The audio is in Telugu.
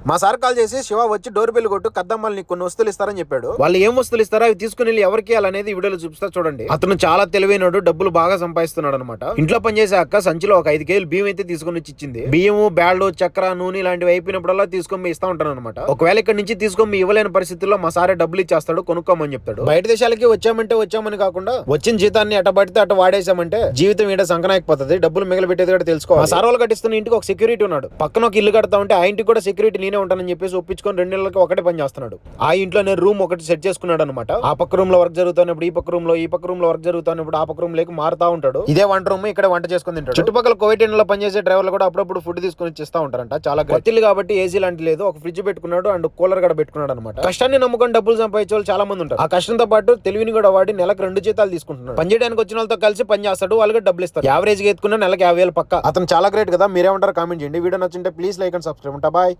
మా సార్ కాల్ చేసి శివ వచ్చి డోర్ బెల్ కొట్టు కద్దమ్మలు నీకు కొన్ని వస్తువులు ఇస్తారని చెప్పాడు. వాళ్ళు ఏం వస్తువులు ఇస్తారో అవి తీసుకుని వెళ్ళి ఎవరికి అనేది వీడియోలో చూపిస్తా చూడండి. అతను చాలా తెలివైనడు, డబ్బులు బాగా సంపాదిస్తున్నాడు అనమాట. ఇంట్లో పనిచేసే అక్క సంచిలో ఒక 5 కేజీలు బియ్యం అయితే తీసుకుని వచ్చి ఇచ్చింది. బియ్యము, బ్యాళ్ళు, చక్కెర, నూనె లాంటివి అయిపోయినప్పుడల్లా తీసుకొని ఇస్తా ఉంటాను అనమాట. ఒకవేళ ఇక్కడ నుంచి తీసుకొని ఇవ్వలేని పరిస్థితుల్లో మా సారే డబ్బులు ఇచ్చేస్తాడు, కొనుక్కోమని చెప్తాడు. బయట దేశాలకి వచ్చామంటే వచ్చామని కాకుండా వచ్చిన జీతాన్ని అట పడితే అటు వాడేసామంటే జీవితం ఈడ సంకనాయకపోతుంది. డబ్బులు మిగిలిపెట్టేది కూడా తెలుసుకోవాలి. మా సార్ వాళ్ళు కట్టిస్తున్న ఇంటికి ఒక సెక్యూరిటీ ఉన్నాడు. పక్కన ఒక ఇల్లు కడతా ఉంటే ఆ ఇంటికి కూడా సెక్యూరిటీ నేనే ఉంటానని చెప్పేసి ఒప్పించుకొని 2 నెలలకి ఒకటే పని చేస్తున్నాడు. ఆ ఇంట్లో నేను రూమ్ ఒకటి సెట్ చేసుకున్నాడు అనమాట. ఆ పక్క రూమ్ లో వర్క్ జరుగుతున్నప్పుడు ఈ పక్క రూమ్ లో, ఈ పక్క రూమ్ లో వర్క్ జరుగుతున్నప్పుడు ఆ పక్క రూమ్ లేక మారుతా ఉంటాడు. ఇదే వంట రూమ్, ఇక్కడ వంట చేసుకుని తింటాడు. చుట్టుపక్కల కోవిడ్ లో పనిచేసే డ్రైవర్లు కూడా అప్పుడప్పుడు ఫుడ్ తీసుకుని ఇస్తా ఉంటారంట. చాలా గట్టిల్లు కాబట్టి ఏసీ లాంటి లేదు, ఒక ఫ్రిడ్జ్ పెట్టుకున్నాడు అండ్ కూలర్ కూడా పెట్టుకున్నాడు అనమాట. కష్టాన్ని నమ్ముకొని డబ్బులు సంపాదించే వాళ్ళు చాలా మంది ఉంటారు. ఆ కష్టంతో పాటు తెలివిని కూడా వాడి నెలకు 2 జీతాలు తీసుకుంటున్నాడు. పని చేయడానికి వచ్చిన వాళ్ళతో కలిసి పని చేస్తాడు, వాళ్ళకి డబ్బులు ఇస్తారు. యావరేజ్ గా ఎత్తుకున్న నెలకు 50,000 పక్క. అతను చాలా గ్రేట్ కదా. మీరేమంటారు కామెంట్ చేయండి. వీడియో నచ్చింటే please like and subscribe. Bye.